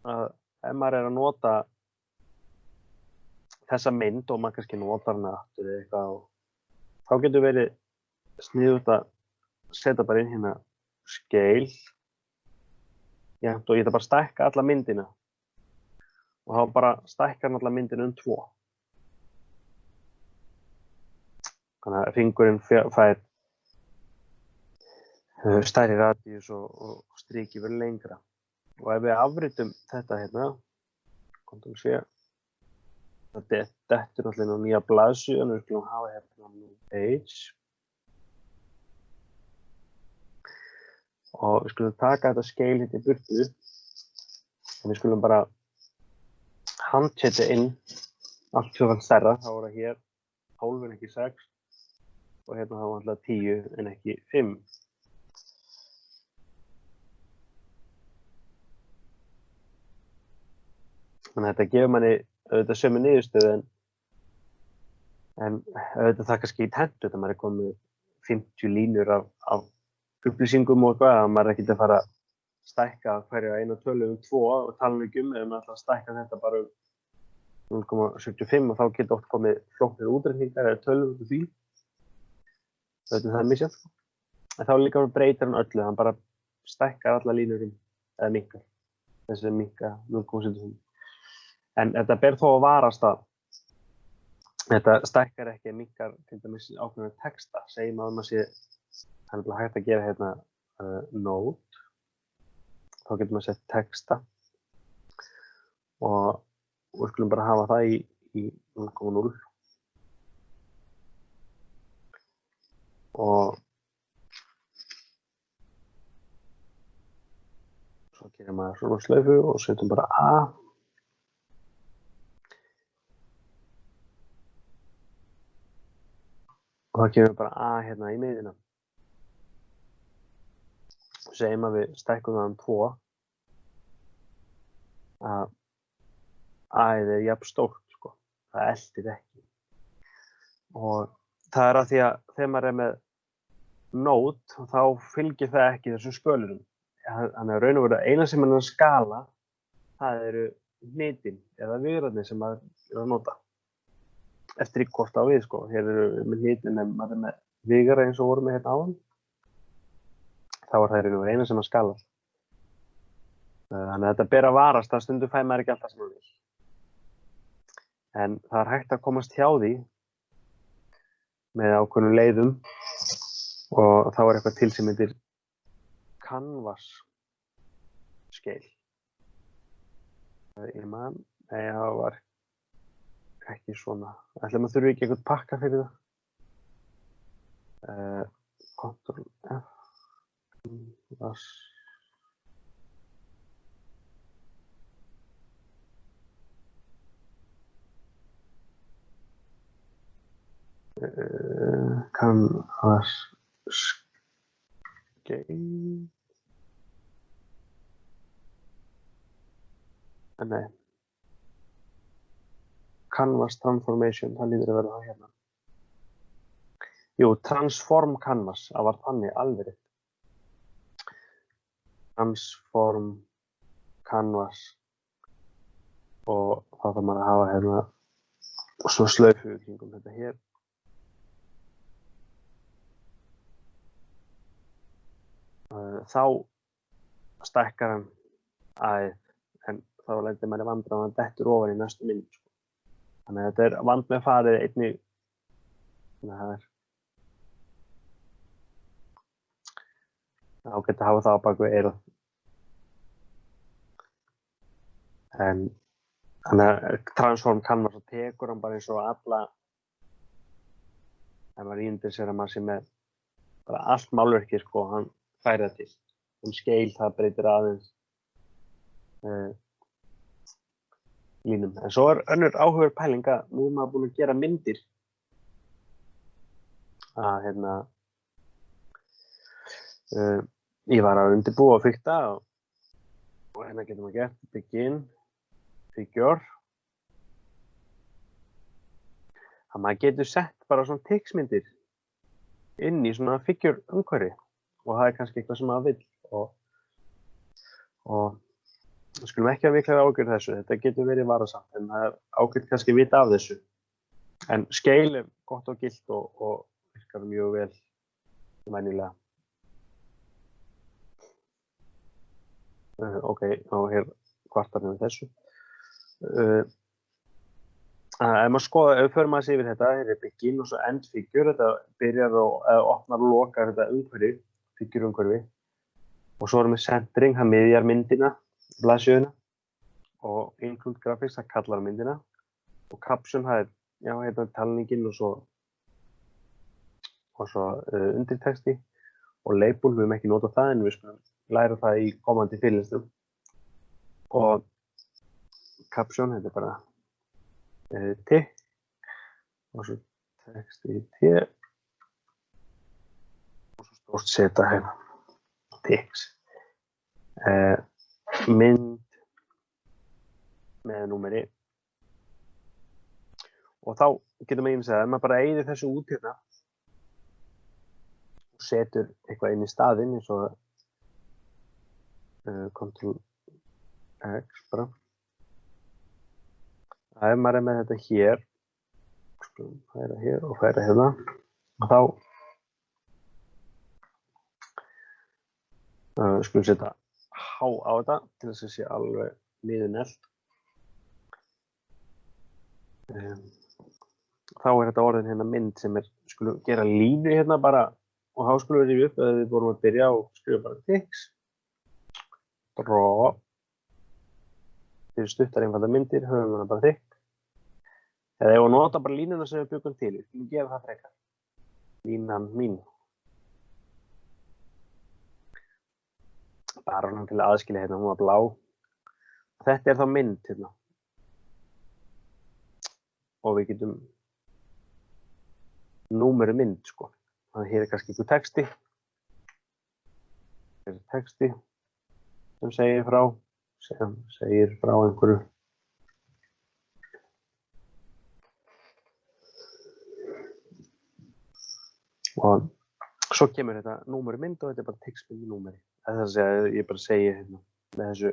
ef maður er að nota þessa mynd og maður kannski notar hana aftur eða eitthvað og þá getur verið sniðugt að setja bara inn hérna scale já, og ég ætla bara að stækka alla myndina og þá bara stækkar hann alla myndina 2. Þannig að hringurinn fær stærri radíus og strikið verður lengra. Og ef við afritum þetta hérna, Ctrl C, það dettur náttúrulega nýja blaðsíðu, en við skulum hafa hérna nú page. Og við skulum taka þetta scale hérna í burtu, og við skulum bara handsetja inn allt tvöfalt stærra, þá er það hér 12 en ekki 6, og hérna þá er alltaf 10 en ekki 5. Þannig að þetta gefur manni auðvitað sömu niðurstöðu en auðvitað það kannski í tentu þegar maður er komið 50 línur af upplýsingum og eitthvað að maður er ekkert að fara að stækka hverja eina tölu 2 og tala ef maður ætlar að stækka þetta bara 0,75 og þá getur oft komið flóknir útreikningar eða tölur út af því. Auðvitað það er misjafnt. En þá líka breytir hann öllu, hann bara stækkar alla línur eða minkar. Þessi minka 0,75. En þetta ber þó að varast að þetta stækkar ekki að minkar til dæmis ákveðna texta. Segjum að maður sé, það er hægt að gera hérna note. Þá getur maður sett texta. Og við skulum bara hafa það í 0,0. Og svo gerir maður svona slaufu og setjum bara A. Og það kemur bara A hérna í miðjuna. Segjum að við stækkum það 2. Að A-ið er jafn stórt, sko. Það eltir ekki. Og það er að því að þegar maður er með nót, þá fylgir það ekki þessum spölurum. Þannig að raun og veru eina sem er að skala, það eru hnitin eða vigrarnir sem maður er að nota. Eftir hvort á við, sko. Hér eru við með hnitin en maður er með vigara eins og vorum við hérna áðan. Þá er það eina sem að skala. Þannig að þetta ber að varast, það stundum fær maður ekki alltaf sem maður vill. En það er hægt að komast hjá því með ákveðnum leiðum og þá er eitthvað til sem heitir Canvas scale. Ég man, nei það var ekki svona. Ætli maður þurfi ekki eitthvað pakka fyrir það. Ctrl F, Canvas. Canvas scale. Nei. Canvas transformation, það lítur að vera það hérna. Jú, transform canvas, það var þannig alveg rétt. Transform canvas og þá þarf maður að hafa hérna svo slaufu í kringum þetta hér. Þá stækkar hann aðeins, en þá lendir maður í vandræðum að hann dettur ofan í næstu mynd. Þannig að þetta er vandmeðfarið einnig, þannig að það er ágætt að hafa það á bak við eyrað. En þannig að transform canvas og tekur hann bara eins og alla, ef maður ímyndir sér að maður sé með bara allt málverkið sko, hann færi það til. Scale, það breytir aðeins línum. En svo er önnur áhugaverð pæling að nú er maður búinn að gera myndir að hérna ég var að undirbúa og fikta og hérna getur maður gert begin, figure. Að maður getur sett bara svona teksmyndir inn í svona figure umhverfi og það er kannski eitthvað sem maður vill og við skulum ekki hafa miklar ágjörð þessu, þetta getur verið varasamt en það er ágjörð kannski að vita af þessu. En scale er gott og gilt og virkar mjög vel venjulega. Ok, og hér kvartar við þessu. Ef maður skoða, ef við förum aðeins yfir þetta, hér er begin og svo end figure, þetta byrjar og opnar og lokar þetta umhverfi, figure umhverfi. Og svo erum við centering, það miðjar myndina, blaðsíðuna og include graphics, það kallar myndina og caption, það er, já, hérna talningin og svo undirtexti og label, við höfum ekki notað það en við skulum læra það í komandi fyrirlestrum. Og caption, þetta er bara T og svo texti T og svo stórt seta hérna Tix. Mynd með númeri og þá getur maður segja að maður bara eyðir þessu út hérna og setur eitthvað inn í staðinn eins og Ctrl X bara. Ef maður er með þetta hér, skulum færa hér og færa hérna og þá skulum setja H á þetta til þess að sé alveg niðurnelt. Þá er þetta orðin hérna mynd sem er, skulum gera línu hérna bara og þá skulum við rifja upp eða við vorum að byrja og skrifa bara Tix, draw, fyrir stuttar einfaldar myndir, höfum við bara þykk. Eða ef við nota bara línuna sem við byggum til, við skulum gera það frekar. Línan mín. Bara hann til aðskilja hérna, hún var blá. Þetta er þá mynd hérna. Og við getum númeru mynd sko. Þannig hér er kannski einhver texti. Hér er texti sem segir frá einhverju. Og svo kemur þetta númeru mynd og þetta er bara textbundið númeri. Það er að segja, ég bara segi hérna með þessu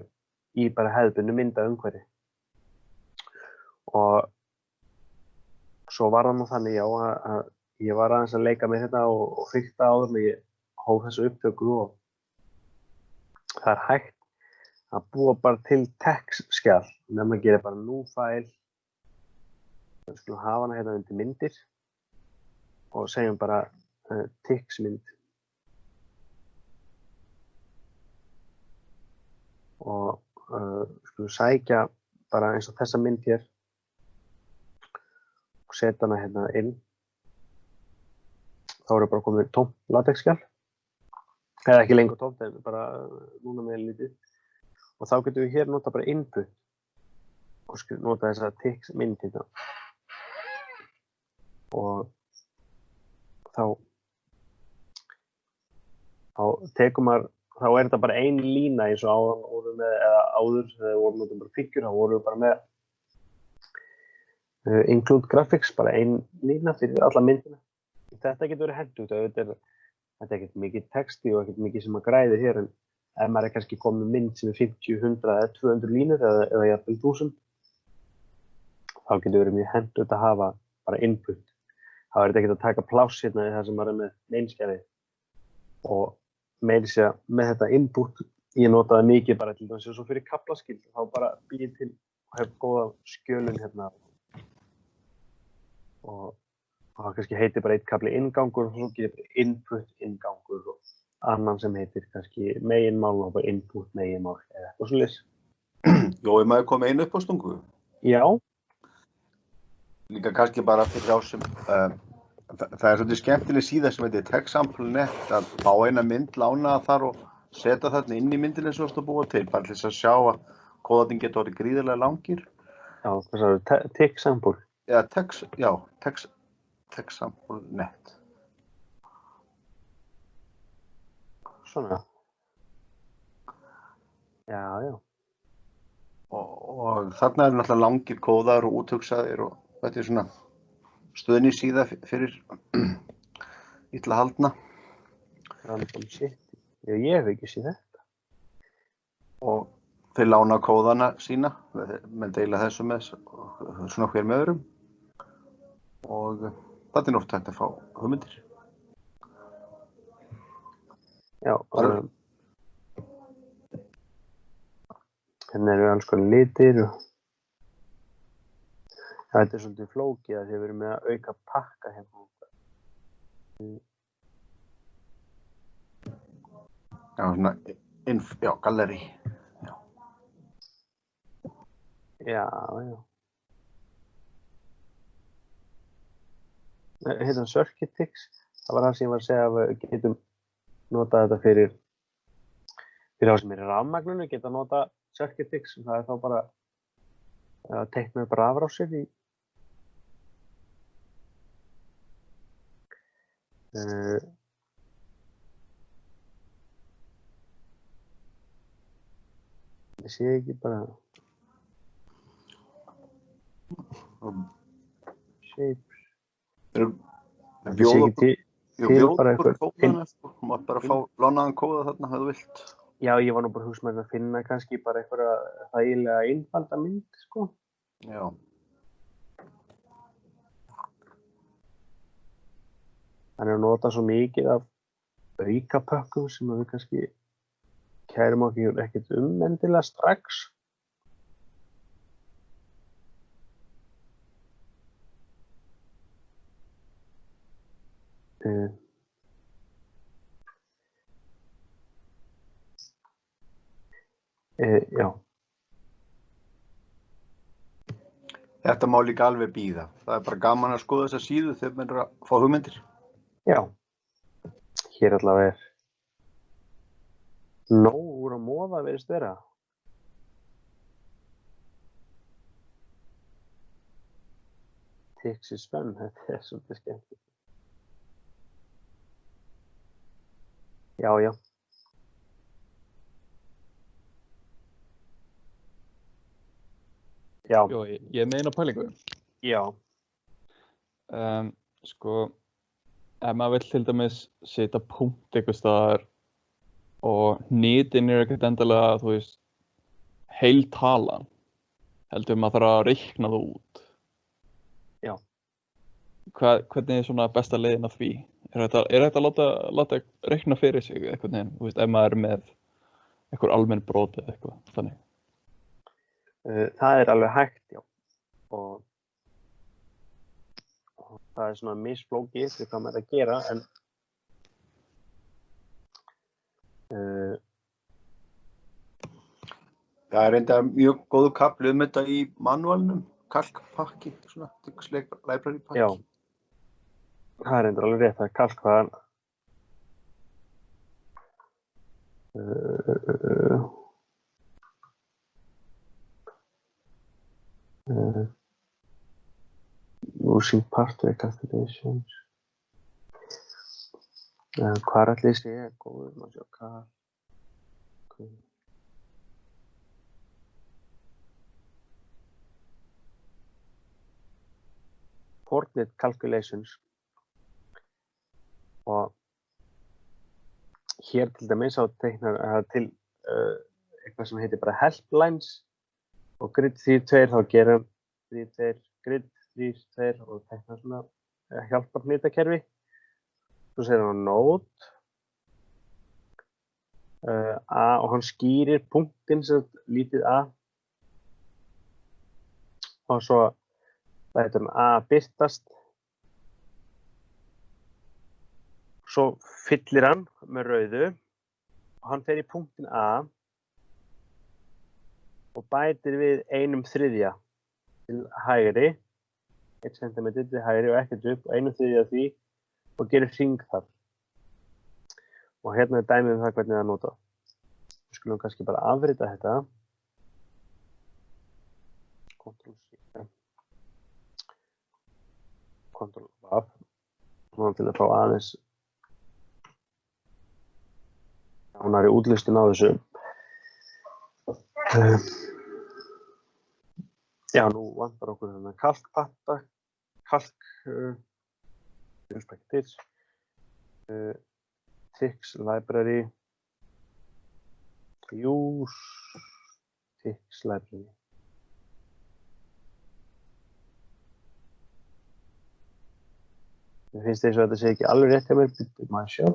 í bara hefðbundnu mynda umhverfi. Og svo var það nú þannig já að ég var aðeins að leika með þetta og fikta áður en ég hóf þessu upptöku og það er hægt að búa bara til textskjal, en maður gerir bara new file, við skulum hafa hana hérna undir myndir og segjum bara tixmynd og skulum sækja bara eins og þessa mynd hér og setja hana hérna inn. Þá er bara komið tómt latexskjal, eða ekki lengur tómt en bara núna með lítið. Og þá getum við hér nota bara input og nota þessa tixmynd hérna. Og þá tekur maður, þá er þetta bara ein lína eins og áður með, eða áður þegar við vorum bara fíkjur, þá vorum við bara með include graphics, bara ein lína fyrir alla myndina. Þetta getur verið hentugt, þetta er ekkert mikið texti og ekkert mikið sem að græði hér, en ef maður er kannski komið mynd sem er 50, 100 eða 200 línur eða jafnvel 1000, þá getur verið mjög hentugt að hafa bara input. Þá er þetta ekkert að taka pláss hérna í það sem maður er með neinskjali. Og meira að segja með þetta input, ég notaði mikið bara til þess að svo fyrir kaflaskild, þá bara býð til og hef góða skjölun hérna. Og það kannski heitir bara eitt kafli inngangur og svo getur bara input inngangur og annan sem heitir kannski meginmál og bara input meginmál eða eitthvað svoleiðis. Jó, maður kom einu upp á stungu. Já. Líka kannski bara fyrir þá sem, það er svolítið skemmtileg síða sem heitir TechSample.net að fá eina mynd, lána þar og setja þarna inn í myndinni eins og þú ert að búa til, bara til þess að sjá að kóðarnir geta orðið gríðarlega langir. Já, hvað sagði, TechSample? Já, TechSample.net. Svona. Já. Og þarna eru náttúrulega langir kóðar og úthugsaðir og þetta er svona stuðningssíða fyrir illa haldna. Random shit. Já, ég hef ekki séð þetta. Og þeir lána kóðana sína, menn deila þessu með svona hver með öðrum. Og þetta er oft hægt að fá hugmyndir. Já, hérna eru alls konar litir og þetta er svolítið flókið að þið verið með að auka pakka hérna. Já, svona, gallery. Já. Hérna Circuitix, það var það sem ég var að segja að við getum notað þetta fyrir þá sem er í rafmagninu, geta notað Circuitix, það er þá bara að teikna upp rafrásir í ég sé ekki bara shapes. Ég sé ekki til bara eitthvað. Þú mátt bara fá lánaðan kóða þarna ef þú vilt. Já, ég var nú bara hugsa með að finna kannski bara eitthvað þægilega einfalda mynd, sko. Já. Þannig að nota svo mikið af aukapökkum sem við kannski kærum okkur ekkert endilega strax. Já. Þetta má líka alveg bíða. Það er bara gaman að skoða þessa síðu þegar maður er að fá hugmyndir. Já. Hér allavega er nóg úr að móða virðist vera. Tix is fun, þetta er svolítið skemmtilegt. Já. Já. Jó, ég meina pælingu. Já. Sko, ef maður vill til dæmis setja punkt einhvers staðar og hnitinn er ekkert endilega, þú veist, heil talan, heldur maður þarf að reikna það út. Já. Hvernig er svona besta leiðin að því? Er þetta að láta reikna fyrir sig eitthvað neginn, þú veist, ef maður er með einhver almenn brot eða eitthvað þannig. Það alveg hægt, já. Og það svona misflókið eftir hvað maður að gera, en Það reynda mjög góðu kafli þetta í manúalnum, kalkpakki, svona library pakki. já, það reyndar alveg rétt, það kalk hvaðan. Using pathway calculations. Hvað ætli sé góður, maður sjá kalk. Coordinate calculations. Og hér til dæmis á teiknar til eitthvað sem heitir bara helplines og grid 3.2 þá gerum 3.2 grid 3.2 og teiknar svona hjálparhnitakerfi. Svo segir hann node A og hann skýrir punktinn sem lítið a og svo lætur hann A birtast. Svo fyllir hann með rauðu og hann fer í punktinn A og bætir við 1/3 til hægri, 1 cm til hægri og ekkert upp og 1/3 af því og gerir hring þar. Og hérna er dæmið það hvernig það er notað. Við skulum kannski bara afrita þetta. Ctrl+C. Ctrl+V. Svona til að fá aðeins nánari útlistun á þessu. Já, nú vantar okkur þennan kalkpatta, Tix library, use Tix library. Mér finnst eins og þetta sé ekki alveg rétt hjá mér, byrjum að sjá.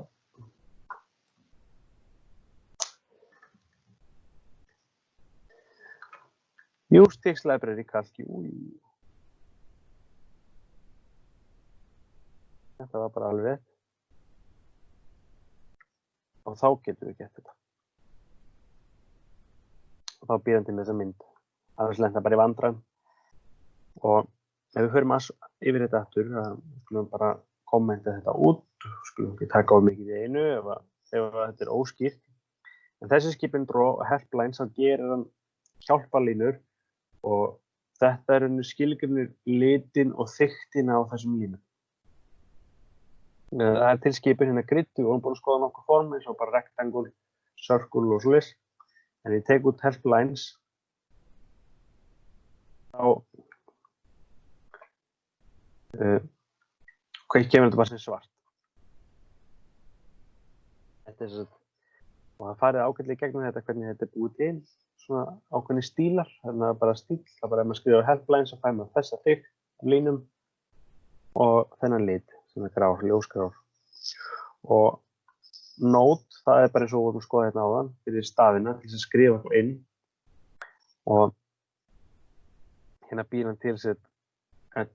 Use Tix library kalki, Þetta var bara alveg rétt. Og þá getum við gert þetta. Og þá býr hann til þessa mynd. Annars lenda bara í vandræðum. Og ef við förum yfir þetta aftur, skulum bara kommenta þetta út. Skulum ekki taka of mikið í einu ef þetta er óskýrt. En þessi skipin draw og helplines, þá gerir hann hjálparlínur og þetta er skilgreinir litin og þykktina á þessum línum. Það er til skipin hérna grid, við vorum búin að skoða nokkuð form eins og bara rectangle, circle og svoleiðis. En ég tek út helplines þá kemur þetta bara sem svart. Þetta er svo og það farið ágætlega í gegnum þetta hvernig þetta er búið til, svona ákveðni stílar, þannig að bara stíl, það bara ef maður skrifar helplines og fær maður þessa þykkt línum og þennan lit sem er grár, ljósgrár. Og node, það er bara eins og við vorum að skoða hérna áðan, fyrir stafina til þess að skrifa eitthvað inn og hérna býr hann til að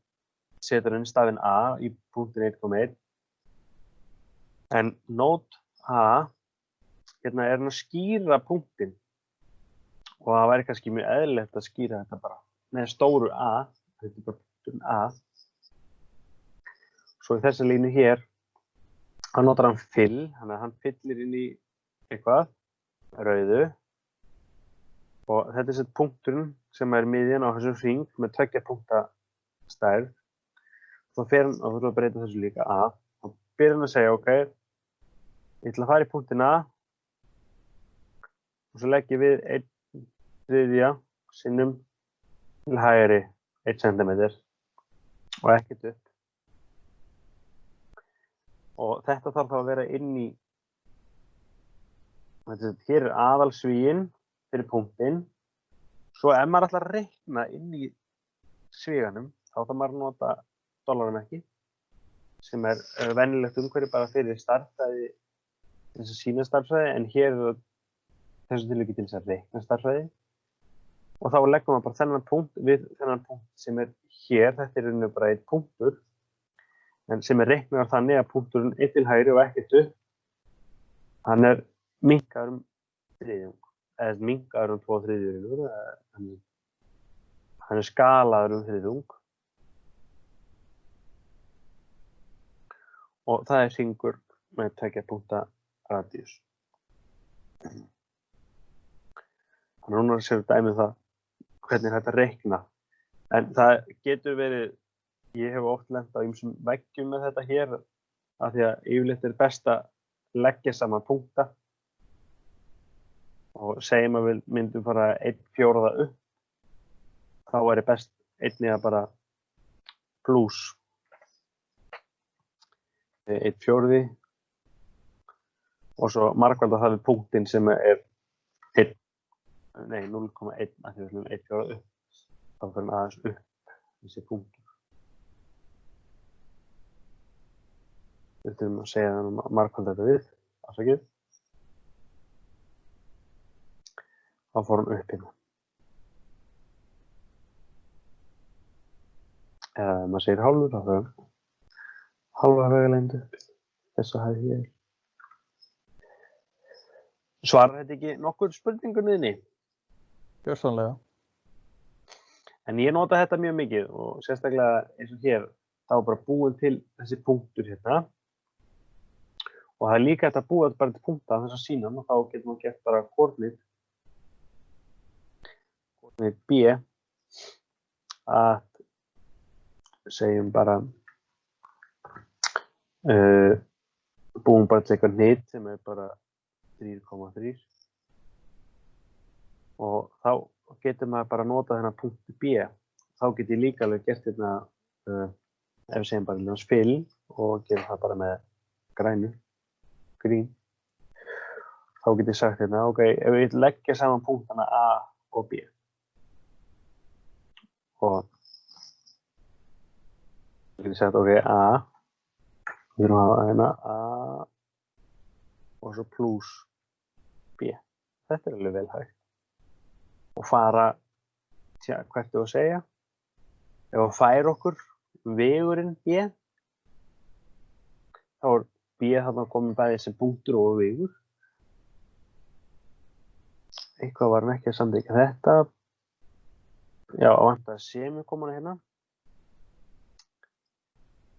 setja inn stafinn A í punktin 1,1 en node A hérna er hann að skýra punktin og það væri kannski mjög eðlilegt að skýra þetta bara með stóru A, þetta er bara punktin A. Svo í þessa línu hér, hann notar hann fill, þannig að hann fyllir inn í eitthvað, rauðu. Og þetta er sett punkturinn sem er miðjan á þessum hring með 2 punkta stærð. Þá fer hann, og þú þurfum að breyta þessu líka A. Þá byrjar hann að segja, ok, ég ætla að fara í punktin A. Og svo legg ég við 1/3 sinnum til hægri 1 cm og ekkert upp. Og þetta þarf þá að vera inn í, hér er aðalsvíinn fyrir punktinn. Svo ef maður ætlar að reikna inn í svíganum, þá þarf maður að nota dollarmerki, sem er venjulegt umhverfi bara fyrir stærðfræði, þess að sína stærðfræði, en hér er þessu tilviki til þess að reikna stærðfræði og þá leggur maður bara þennan punkt við þennan punkt sem hér, þetta í rauninni bara einn punktur en sem reiknaður þannig að punkturinn einn til hægri og ekkert upp hann minnkaður þriðjung eða minnkaður 2/3 hann skalaður þriðjung og það hringur með 2 punkta radíus. Þannig núna séum við dæmið það hvernig þetta reikna. En það getur verið, ég hef oft lent á ýmsum veggjum með þetta hér af því að yfirleitt best að leggja saman punkta og segjum að við myndum fara 1/4 upp þá væri best einnig að bara pluss 1/4 og svo margfalda það við punktinn sem 0,1 að því við ætlum 1/4 upp þá fyrir hann aðeins upp þessi punktur við þurfum að segja þannig að margfalda þetta við afsakið þá fór hann upp hérna eða ef maður segir hálfur þá fyrir hann halva vegalengd upp þess að hæði hér svarar þetta ekki nokkur spurningunniðni? Gjörsamlega. En ég nota þetta mjög mikið og sérstaklega eins og hér þá er bara búin til þessi punktur hérna og það er líka hægt að búa bara til punkta þess að sína og þá getur maður gert bara koordinat B að segjum bara búum bara til eitthvað hnit sem bara 3,3 og þá getur maður bara nota þennan punktu B þá get ég líka alveg gert hérna ef við segjum bara fill og gerum það bara með grín þá get ég sagt hérna ok, ef við leggja saman punktana A og B og þá get ég sagt ok, A við erum að hafa hérna A og svo pluss B. Þetta alveg vel hægt. Og fara, hvert að segja, ef að færa okkur vegurinn B, þá B þarna komið bæði sem punktur og vegur. Eitthvað var hann ekki að samþykkja þetta. Já, vantar semikomana hérna.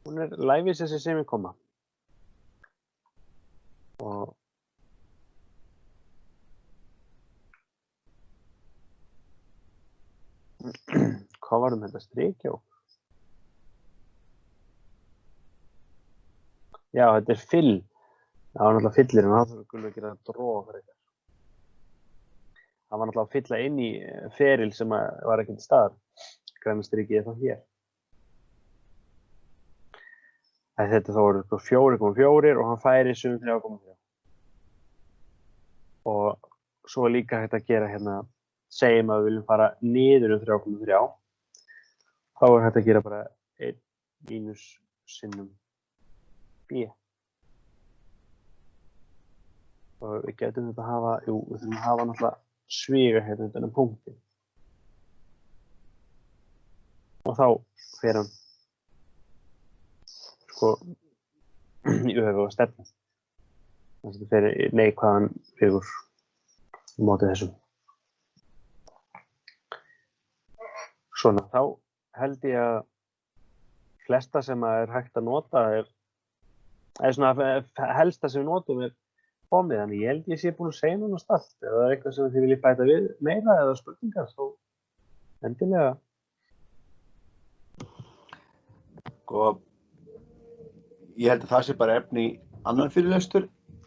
Hún læfis þessi semikoma. Og hvað var þetta strik, já? Já, þetta fill. Það var náttúrulega fyllir en það þurfum við að gera dróða fyrir þetta. Það var náttúrulega að fylla inn í feril sem var ekki til staðar. Græna strikið er þá hér. Þetta þá voru 4,4 og hann færi 3,3. Og svo líka hægt að gera hérna segjum að við viljum fara niður 3,3 þá hægt að gera bara 1 mínus sinnum B og við getum þetta að hafa við þurfum að hafa náttúrulega sviga hérna undan punktin og þá fer hann sko í öfuga stefnu þannig að þetta fer neikvæðan vegur mótið þessum Svona, þá held ég að flesta sem hægt að nota svona helsta sem við notum komið, þannig ég held ég sé búin að segja núna allt. Ef það eitthvað sem þið viljið bæta við meira eða spurningar, þá endilega. Og ég held að það sé bara efni í annan fyrirlestur,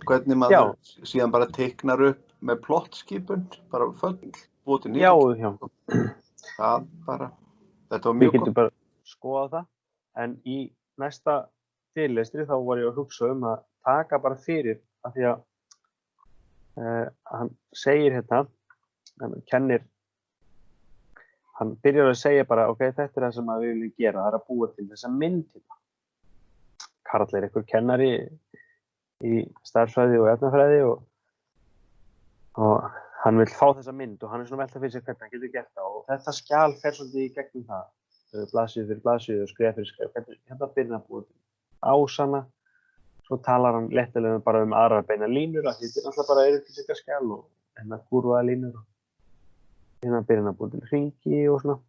hvernig maður síðan bara teiknar upp með plottskipun, bara föll, búið til nýtt. Já. Það bara, þetta var mjög gott. Við getum bara skoða það, en í næsta fyrirlestri þá var ég að hugsa að taka bara fyrir af því að hann segir hérna, hann byrjar að segja bara, ok, þetta er það sem við viljum gera, það að búa til þessa mynd hérna. Karl er einhver kennari í stærðfræði og efnafræði og hann vill fá þessa mynd og hann er svona velta fyrir sig hvernig hann getur gert það og þetta skjal fer svolítið í gegnum það, blaðsíðu fyrir blaðsíðu og skref fyrir skref, hérna byrjar hann að búa til ásana, svo talar hann léttilega bara aðrar beina línur, að þetta er alltaf bara upplýsingaskjal og hérna kúrfaða línur og hérna byrjar hann að búa til hringi og svona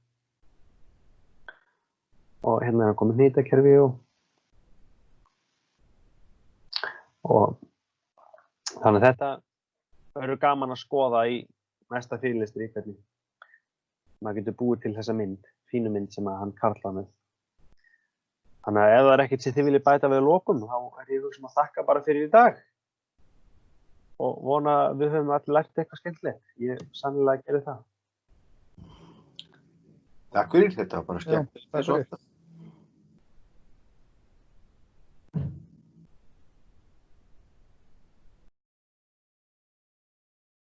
og hérna er hann komið hnýtakerfi og þannig að þetta verður gaman að skoða í næsta fyrirlestri hvernig maður getur búið til þessa mynd, fínu mynd sem að hann karlar með. Þannig að ef það er ekkert sem þið viljið bæta við að lokum, þá er ég að þakka bara fyrir í dag og vona að við höfum allir lært eitthvað skemmtilegt. Ég sannlega gerði það. Takk fyrir, þetta var bara skemmt. Já, takk fyrir.